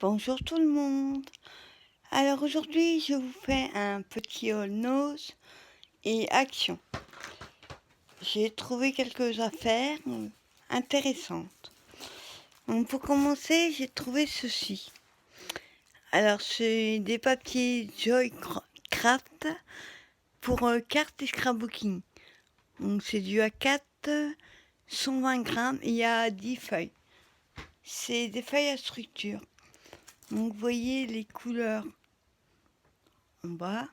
Bonjour tout le monde. Alors aujourd'hui, je vous fais un petit all nose et action. J'ai trouvé quelques affaires intéressantes. Donc pour commencer, j'ai trouvé ceci. Alors c'est des papiers Joycraft pour cartes et scrapbooking. Donc c'est du A4, 120 grammes et il y a 10 feuilles. C'est des feuilles à structure. Donc vous voyez les couleurs en bas.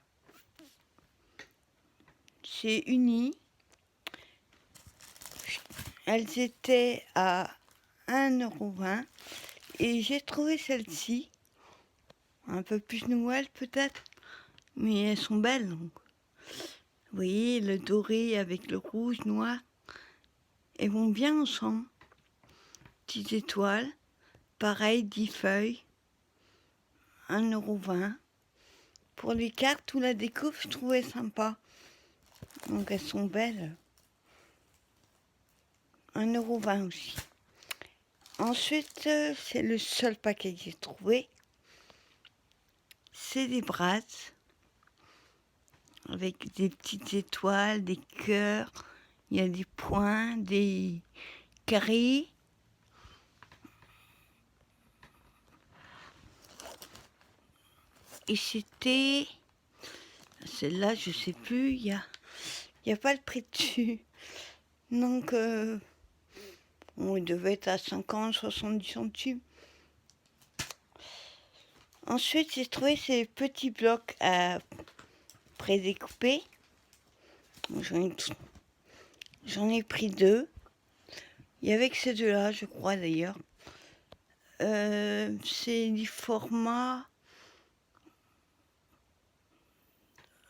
C'est uni. Elles étaient à 1,20 € et j'ai trouvé celle-ci, un peu plus Noël peut-être, mais elles sont belles donc. Vous voyez, le doré avec le rouge, noir, elles vont bien ensemble. Petites étoiles, pareil, 10 feuilles, 1,20 €. Pour les cartes ou la découpe, je trouvais sympa. Donc elles sont belles. 1,20 € aussi. Ensuite, c'est le seul paquet que j'ai trouvé. C'est des brasses avec des petites étoiles, des cœurs, il y a des points, des carrés. Et c'était... Celle-là, je sais plus, il y a pas le prix dessus. Donc, il devait être à 50, 70 centimes. Ensuite, j'ai trouvé ces petits blocs à prédécouper. J'en ai pris 2. Il y avait que ces deux-là, je crois d'ailleurs. C'est du format...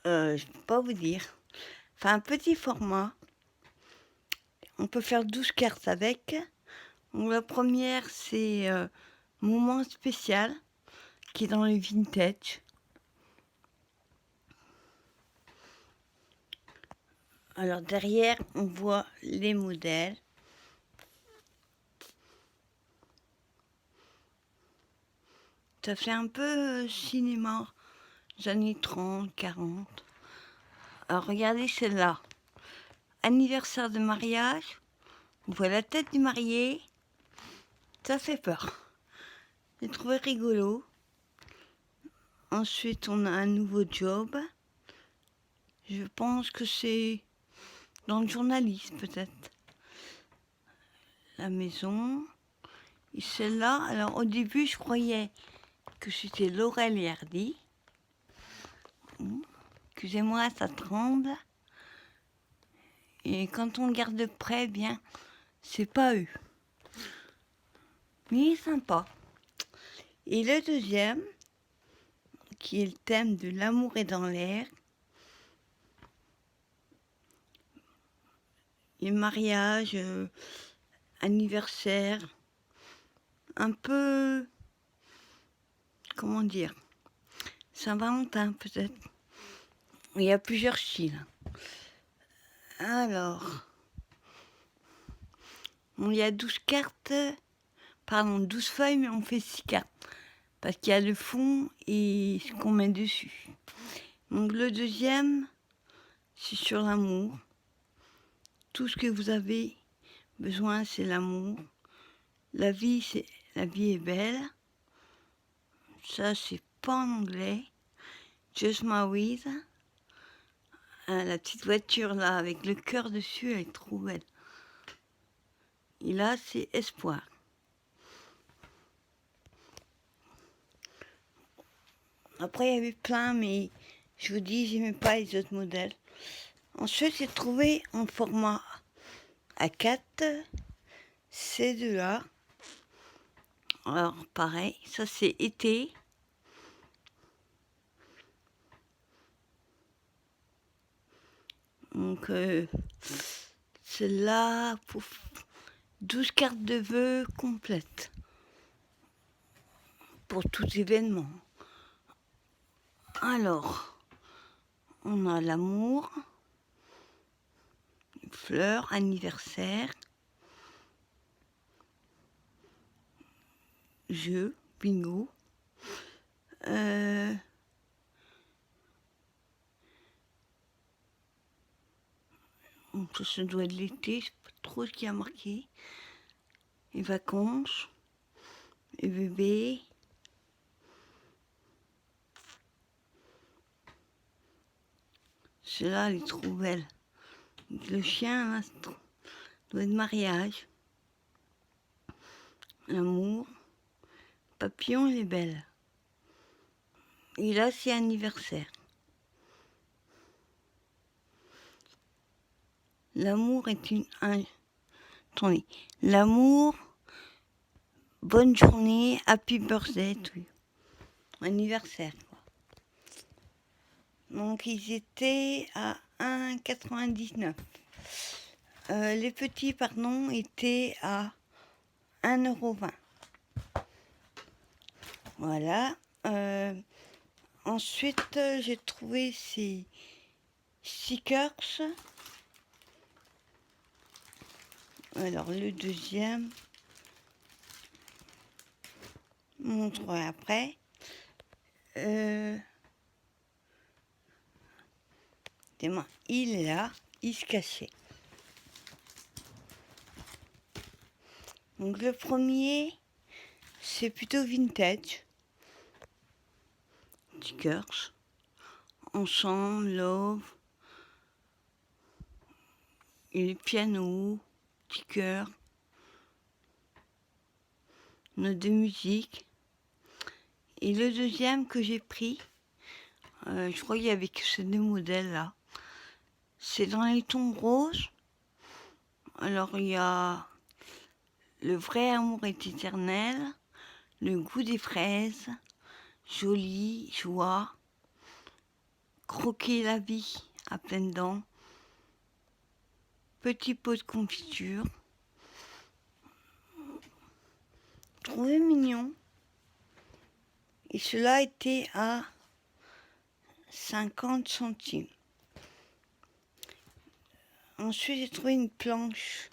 je peux pas vous dire. Enfin, un petit format. On peut faire 12 cartes avec. Donc, la première, c'est Moment spécial, qui est dans le vintage. Alors derrière, on voit les modèles. Ça fait un peu cinéma, des années 30, 40. Alors regardez celle-là. Anniversaire de mariage. On voit la tête du marié. Ça fait peur. J'ai trouvé rigolo. Ensuite, on a un nouveau job. Je pense que c'est dans le journalisme, peut-être. La maison. Et celle-là, alors au début, je croyais que c'était Laurel et Hardy. Excusez-moi, ça tremble. Et quand on regarde de près, bien, c'est pas eux. Mais il est sympa. Et le deuxième, qui est le thème de l'amour est dans l'air. Et mariage, anniversaire, un peu, comment dire, Saint-Valentin peut-être. Il y a plusieurs styles. Alors, il y a 12 cartes, pardon, 12 feuilles, mais on fait 6 cartes. Parce qu'il y a le fond et ce qu'on met dessus. Donc le deuxième, c'est sur l'amour. Tout ce que vous avez besoin, c'est l'amour. La vie est belle. Ça, c'est pas en anglais. Just Married. La petite voiture là, avec le cœur dessus, elle est trop belle. Et là, c'est espoir. Après, il y avait plein, mais je vous dis, j'aimais pas les autres modèles. Ensuite, j'ai trouvé en format A4 ces deux-là. Alors, pareil, ça c'est été. Donc, celle-là, pour 12 cartes de vœux complètes. Pour tout événement. Alors, on a l'amour, fleurs, anniversaire, jeu, bingo, Euh, ça doit être l'été, je sais pas trop ce qui a marqué. Les vacances, les bébés. Celle-là, elle est trop belle. Le chien, là, doit être mariage. L'amour. Papillon, elle est belle. Et là, c'est anniversaire. L'amour est attendez. L'amour, bonne journée, happy birthday, tout. Anniversaire, quoi. Donc, ils étaient à 1,99. Les petits, pardon, étaient à 1,20 €. Voilà. Ensuite, j'ai trouvé ces stickers. Alors, le deuxième, je vous montrerai après. Il est là, il se cachait. Donc le premier, c'est plutôt vintage. Stickers. Ensemble, love. Et les pianos, stickers. Notes de musique. Et le deuxième que j'ai pris, je crois qu'il y avait que ces deux modèles là. C'est dans les tons roses. Alors il y a le vrai amour est éternel, le goût des fraises, jolie, joie, croquer la vie à pleines dents, petit pot de confiture, trouvé mignon. Et cela était à 50 centimes. Ensuite, j'ai trouvé une planche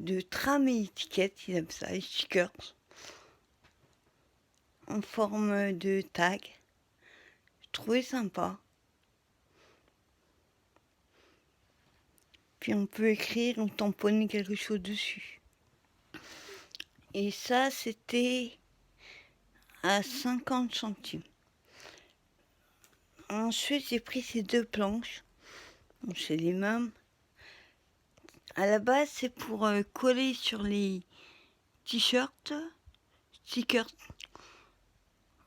de trame et étiquette, ils appellent ça les stickers, en forme de tag. J'ai trouvé sympa. Puis on peut écrire ou tamponner quelque chose dessus. Et ça, c'était à 50 centimes. Ensuite, j'ai pris ces deux planches. Donc, c'est les mêmes. À la base, c'est pour coller sur les t-shirts, stickers.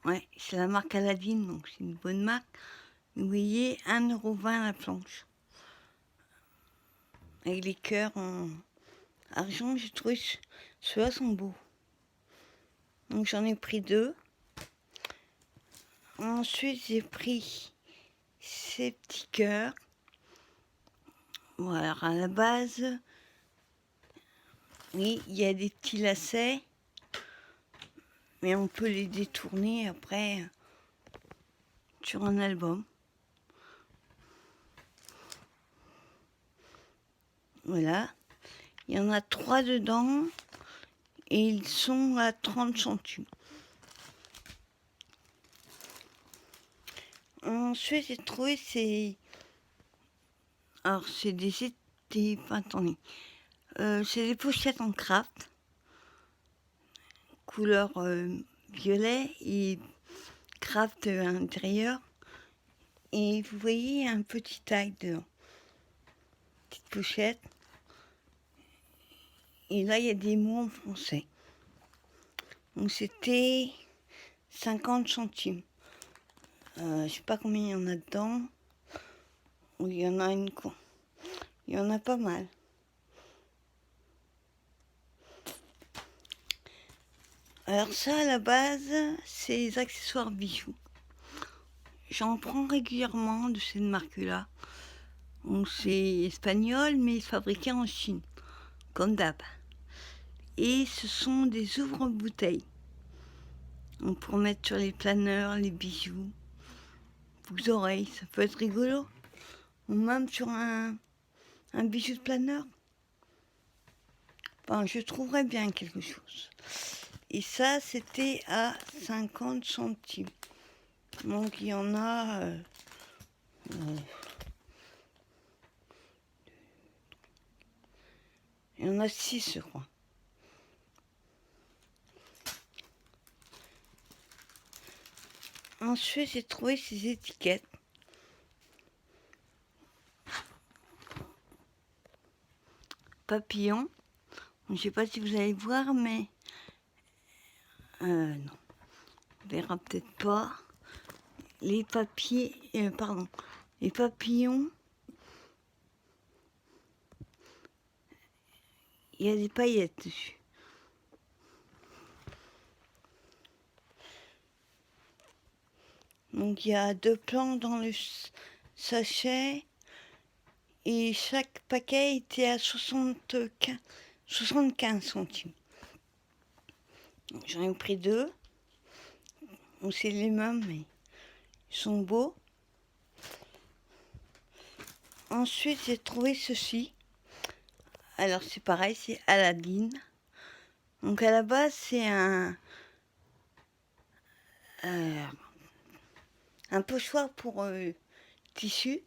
Ouais, c'est la marque Aladdin, donc c'est une bonne marque. Vous voyez, 1,20 € la planche. Avec les cœurs en argent, j'ai trouvé ceux-là sont beaux. Donc j'en ai pris deux. Ensuite, j'ai pris ces petits cœurs. Voilà, à la base, oui, il y a des petits lacets, mais on peut les détourner après sur un album. Voilà, il y en a 3 dedans et ils sont à 30 centimes. Ensuite, j'ai trouvé ces... Alors, c'est attendez. C'est des pochettes en craft, couleur violet et craft à l'intérieur. Et vous voyez un petit tag dedans. Petite pochette. Et là, il y a des mots en français. Donc, c'était 50 centimes. Je sais pas combien il y en a dedans. Il y en a il y en a pas mal. Alors ça, à la base, c'est les accessoires bijoux. J'en prends régulièrement de cette marque-là. Donc c'est espagnol, mais fabriqué en Chine, comme d'hab. Et ce sont des ouvre-bouteilles. On peut mettre sur les planeurs, les bijoux, boucles d'oreilles, ça peut être rigolo. Ou même sur un bijou de planeur. Enfin, je trouverais bien quelque chose. Et ça, c'était à 50 centimes. Donc il y en a... il y en a 6, je crois. Ensuite, j'ai trouvé ces étiquettes. Papillon. Je ne sais pas si vous allez voir, mais... non. On verra peut-être pas. Les papiers... pardon. Les papillons... Il y a des paillettes dessus. Donc il y a 2 plans dans le sachet. Et chaque paquet était à 75 centimes. J'en ai pris 2. Bon, c'est les mêmes, mais ils sont beaux. Ensuite, j'ai trouvé ceci. Alors, c'est pareil, c'est Aladdin. Donc, à la base, c'est un pochoir pour tissu.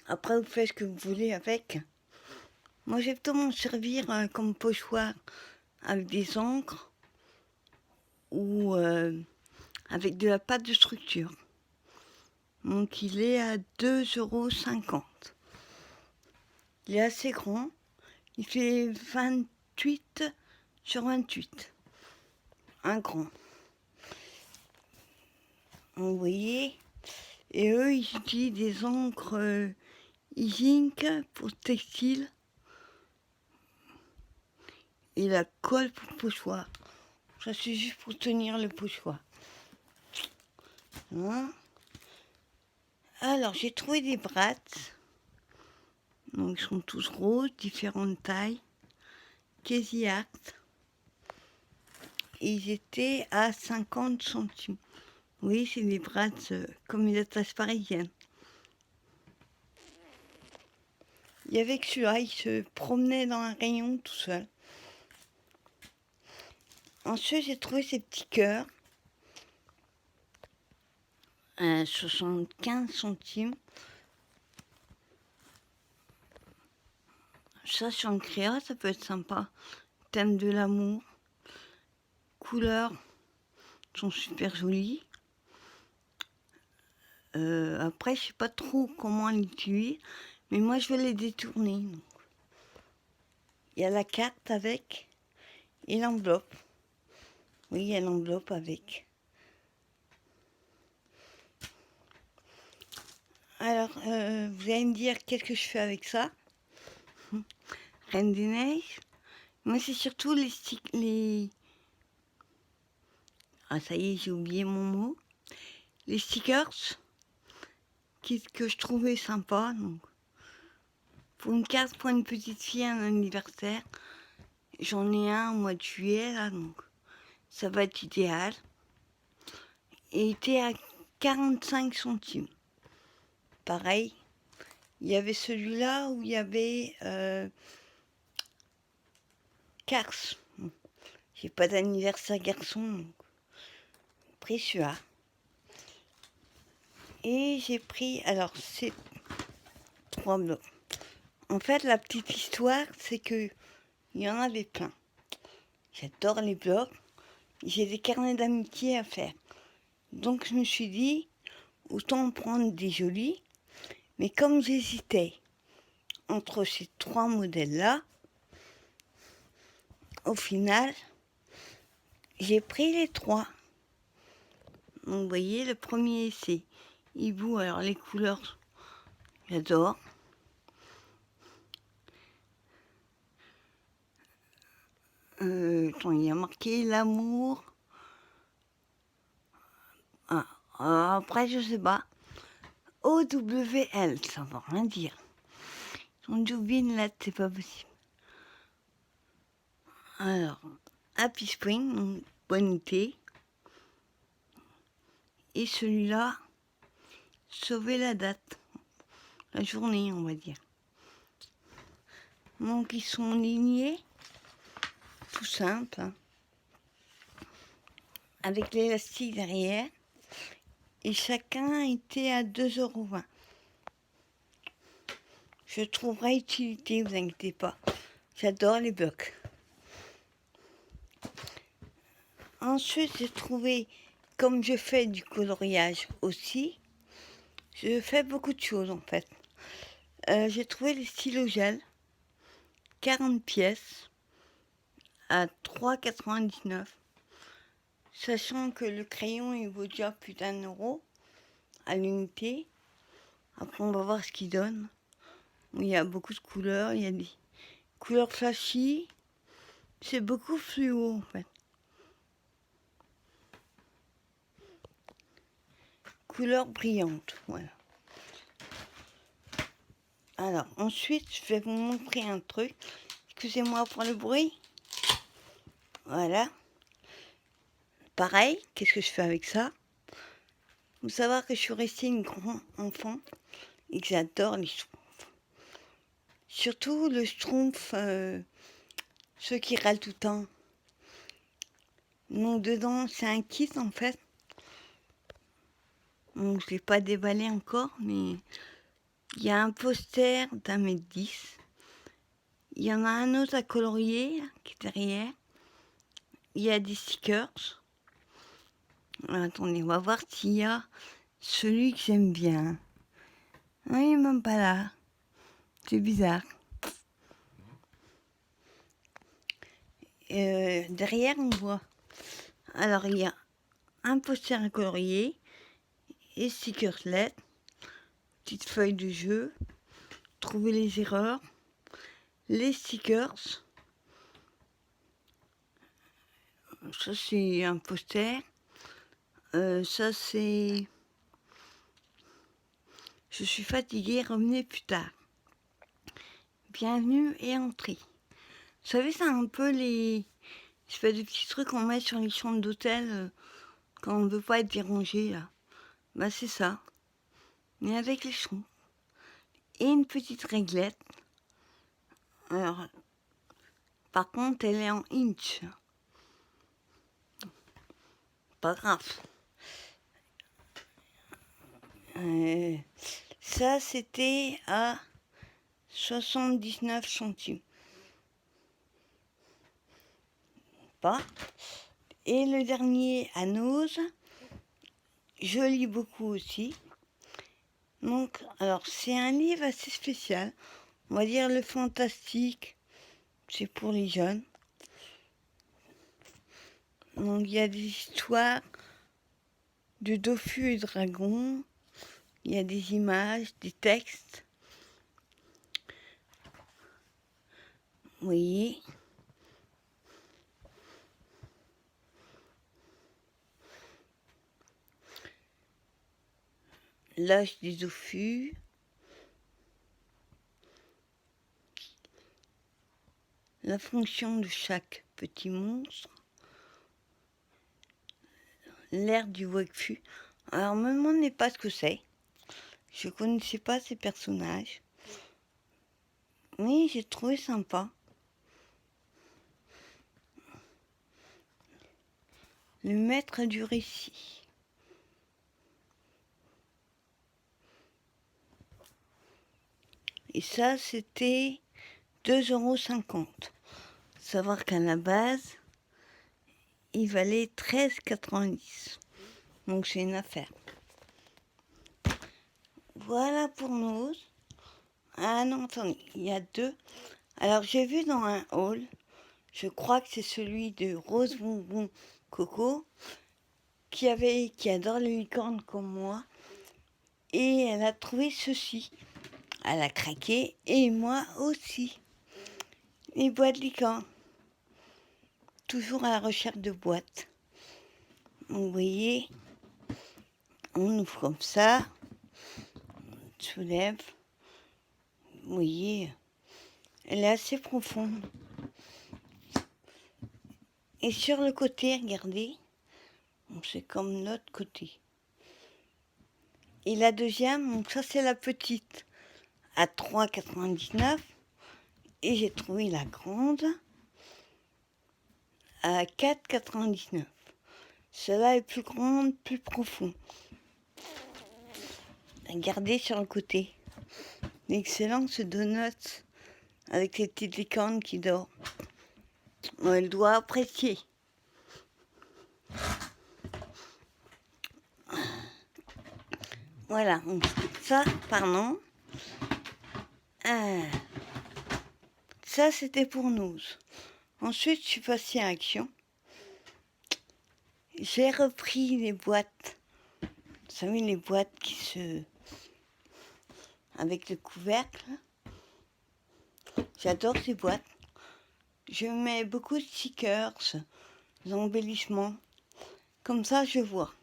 Après, vous faites ce que vous voulez avec. Moi, j'ai plutôt m'en servir comme pochoir avec des encres ou avec de la pâte de structure. Donc il est à 2,50 €. Il est assez grand. Il fait 28 sur 28. Un grand. Vous voyez. Et eux, ils utilisent des encres zinc pour textile. Et la colle pour pochoir. Ça, c'est juste pour tenir le pochoir. Hein. Alors, j'ai trouvé des brattes. Donc, ils sont tous roses, différentes tailles. Casey Art. Et ils étaient à 50 centimes. Oui, c'est des brattes comme les tasses parisiennes. Il y avait que celui-là, il se promenait dans un rayon tout seul. Ensuite, j'ai trouvé ces petits cœurs. 75 centimes. Ça, sur une créa, ça peut être sympa. Thème de l'amour. Couleurs sont super jolies. Après, je sais pas trop comment l'utiliser, mais moi, je vais les détourner. Donc. Il y a la carte avec et l'enveloppe. Oui, il y a l'enveloppe avec. Alors, vous allez me dire qu'est-ce que je fais avec ça. Reine des Neiges. Moi, c'est surtout les... Ah, ça y est, j'ai oublié mon mot. Les stickers que je trouvais sympa. Donc, pour une carte pour une petite fille, un anniversaire, j'en ai un au mois de juillet, là, donc ça va être idéal. Et il était à 45 centimes. Pareil, il y avait celui-là où il y avait Cars. Bon, j'ai pas d'anniversaire garçon, donc j'ai pris celui-là. Et j'ai pris, alors c'est 3 blocs. En fait, la petite histoire, c'est que il y en avait plein. J'adore les blocs. J'ai des carnets d'amitié à faire. Donc je me suis dit, autant en prendre des jolis. Mais comme j'hésitais entre ces 3 modèles-là, au final, j'ai pris les 3. Donc vous voyez, le premier c'est Hibou. Alors les couleurs, j'adore. Attends, il y a marqué l'amour. Après, je sais pas. OWL, ça va rien dire. On oublie une lettre, c'est pas possible. Alors, Happy Spring, donc bonne été. Et celui-là, sauver la date. La journée, on va dire. Donc, ils sont lignés. Tout simple. Hein. avec l'élastique derrière. Et chacun était à 2,20 €. Je trouverai utilité, vous inquiétez pas. J'adore les blocs. Ensuite, j'ai trouvé, comme je fais du coloriage aussi, je fais beaucoup de choses en fait. J'ai trouvé les stylos gel, 40 pièces, à 3,99 €, sachant que le crayon il vaut déjà plus d'1 € à l'unité. Après, on va voir ce qu'il donne. Il y a beaucoup de couleurs, il y a des couleurs flashy, c'est beaucoup fluo en fait. Couleurs brillantes, voilà. Alors, ensuite, je vais vous montrer un truc. Excusez-moi pour le bruit. Voilà. Pareil, qu'est-ce que je fais avec ça? Vous savez que je suis restée une grande enfant et que j'adore les schtroumpfs. Surtout le schtroumpf, ceux qui râlent tout le temps. Donc dedans, c'est un kit en fait. Donc je ne l'ai pas déballé encore, mais il y a un poster d'1,10 m. Il y en a un autre à colorier qui est derrière. Il y a des stickers. Attendez, on va voir s'il y a celui que j'aime bien. Non, il n'est même pas là. C'est bizarre. Derrière, on voit. Alors, il y a un poster à colorier et stickers LED. Petite feuille de jeu. Trouver les erreurs. Les stickers. Ça, c'est un poster. Ça, c'est... Je suis fatiguée, revenez plus tard. Bienvenue et entrée. Vous savez, c'est un peu les... Je fais des petits trucs qu'on met sur les chambres d'hôtel quand on ne veut pas être dérangé, là. Bah, c'est ça. Mais avec les schtroumpfs. Et une petite réglette. Alors, par contre, elle est en inch. Pas grave. Ça, c'était à 79 centimes. Pas. Et le dernier à Nose, je lis beaucoup aussi. Donc, alors, c'est un livre assez spécial. On va dire le fantastique, c'est pour les jeunes. Donc, il y a des histoires de Dofus et dragons. Il y a des images, des textes. Vous voyez. L'âge des Dofus. La fonction de chaque petit monstre. L'ère du Wakfu. Alors, me demandez pas ce que c'est. Je connaissais pas ces personnages. Mais j'ai trouvé sympa. Le maître du récit. Et ça, c'était 2,50 €. Savoir qu'à la base, il valait 13,90 €. Donc c'est une affaire. Voilà pour nos... Ah non, attendez, il y a deux. Alors j'ai vu dans un haul, je crois que c'est celui de Rose Bonbon Coco, qui adore les licornes comme moi. Et elle a trouvé ceci. Elle a craqué, et moi aussi. Les boîtes licornes. Toujours à la recherche de boîtes. Vous voyez, on ouvre comme ça, on soulève. Vous voyez, elle est assez profonde. Et sur le côté, regardez, c'est comme l'autre côté. Et la deuxième, donc ça c'est la petite, à 3,99 €. Et j'ai trouvé la grande à 4,99 €. Celle-là est plus grande, plus profonde. Regardez sur le côté. Excellent ce donut avec les petites licornes qui dorment. Bon, elle doit apprécier. Voilà, ça, pardon. Ça, c'était pour nous. Ensuite, je suis passée à action. J'ai repris les boîtes. Vous savez, les boîtes qui se... avec le couvercle. J'adore ces boîtes. Je mets beaucoup de stickers, d'embellissements. Comme ça, je vois.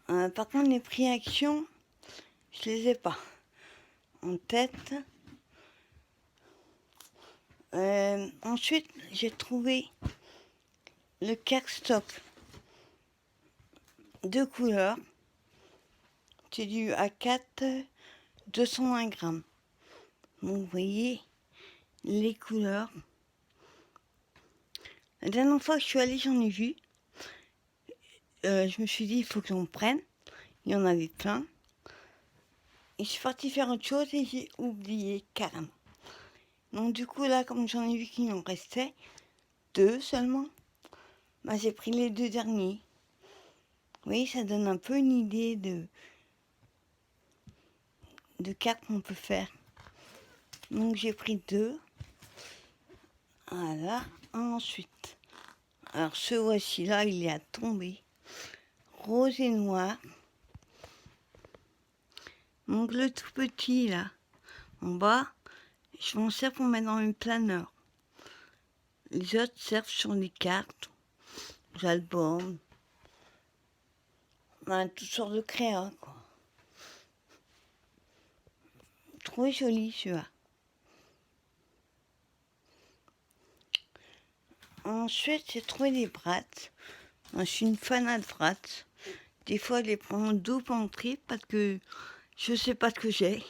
Par contre, les prix action, je les ai pas en tête. Ensuite, j'ai trouvé le cardstock. 2 couleurs. C'est du A4, 220 grammes. Donc, vous voyez les couleurs. La dernière fois que je suis allée, j'en ai vu. Je me suis dit, il faut que j'en prenne. Il y en avait plein. Et je suis partie faire autre chose et j'ai oublié carrément. Donc du coup, là, comme j'en ai vu qu'il en restait 2 seulement, bah, j'ai pris les 2 derniers. Oui, ça donne un peu une idée de cartes qu'on peut faire. Donc j'ai pris 2. Voilà. Ensuite, alors ce voici là, il est à tomber. Rose et noir. Donc le tout petit là, en bas, je m'en sers pour mettre dans une planeur. Les autres servent sur les cartes, les albums, toutes sortes de créas, quoi. Trop joli celui-là. Ensuite, j'ai trouvé des brattes. Je suis une fanat de brattes. Des fois, je les prends en double, en triple, parce que je sais pas ce que j'ai.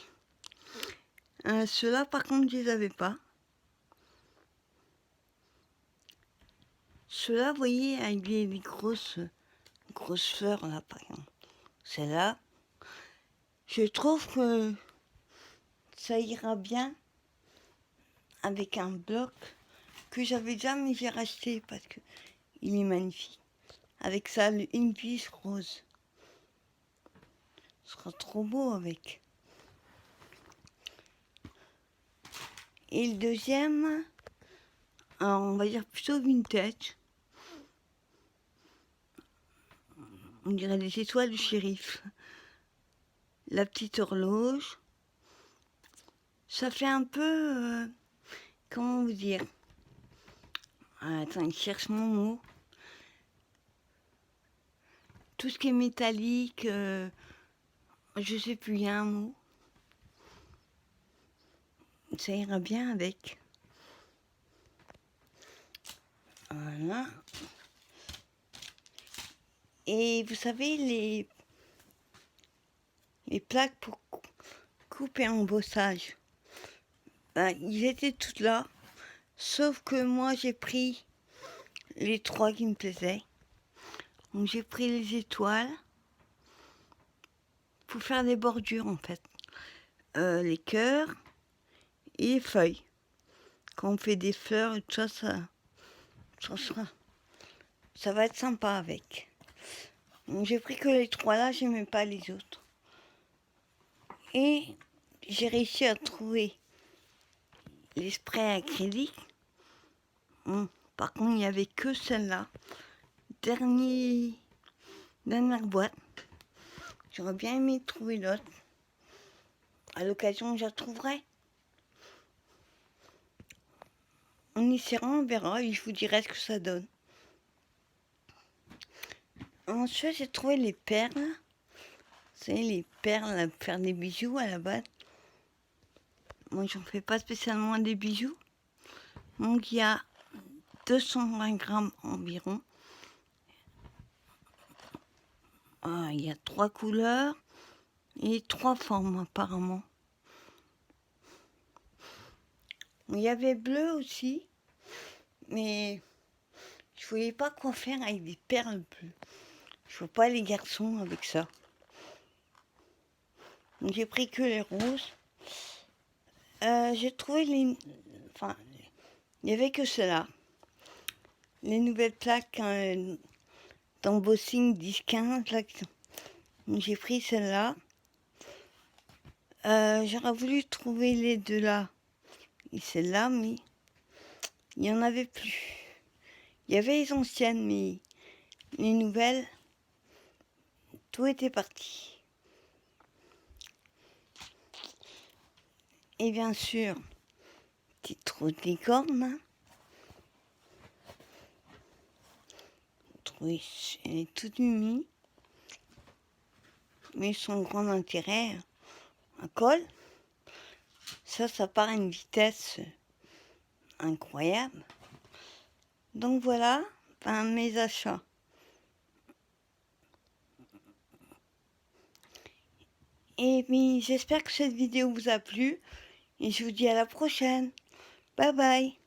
Ceux-là, par contre, je les avais pas. Ceux-là, vous voyez, avec les grosses fleurs, là, par exemple. Celle-là, je trouve que ça ira bien avec un bloc que j'avais déjà, mais j'ai racheté parce que il est magnifique. Avec ça, une vis rose. Ce sera trop beau avec. Et le deuxième, alors on va dire plutôt vintage. On dirait les étoiles du shérif. La petite horloge. Ça fait un peu... comment vous dire? Attends, je cherche mon mot. Tout ce qui est métallique, je sais plus, il y a un mot. Ça ira bien avec. Voilà. Et vous savez, les plaques pour couper embossage, ben, ils étaient toutes là. Sauf que moi, j'ai pris les 3 qui me plaisaient. Donc j'ai pris les étoiles pour faire des bordures en fait. Les cœurs et les feuilles. Quand on fait des fleurs et tout ça, ça va être sympa avec. Donc j'ai pris que les 3 là, j'aimais pas les autres. Et j'ai réussi à trouver les sprays acryliques. Bon, par contre, il n'y avait que celle-là. Dernière boîte. J'aurais bien aimé trouver l'autre. À l'occasion, je la trouverai. On essaiera, on verra et je vous dirai ce que ça donne. Ensuite, j'ai trouvé les perles. C'est les perles à faire des bijoux à la base. Moi, j'en fais pas spécialement des bijoux. Donc, il y a 220 grammes environ. Il y a 3 couleurs et 3 formes apparemment. Il y avait bleu aussi, mais je voyais pas quoi faire avec des perles bleues. Je vois pas les garçons avec ça. Donc j'ai pris que les roses. J'ai trouvé les... Enfin, il n'y avait que cela. Les nouvelles plaques d'embossing 10-15. Donc j'ai pris celle-là. J'aurais voulu trouver les deux là et celle-là, mais il n'y en avait plus. Il y avait les anciennes, mais les nouvelles, tout était parti. Et bien sûr, petite trousse des cornes. Hein. Oui, elle est toute unie. Mais son grand intérêt, un col, ça part à une vitesse incroyable. Donc voilà, mes achats. Et puis j'espère que cette vidéo vous a plu et je vous dis à la prochaine. Bye bye.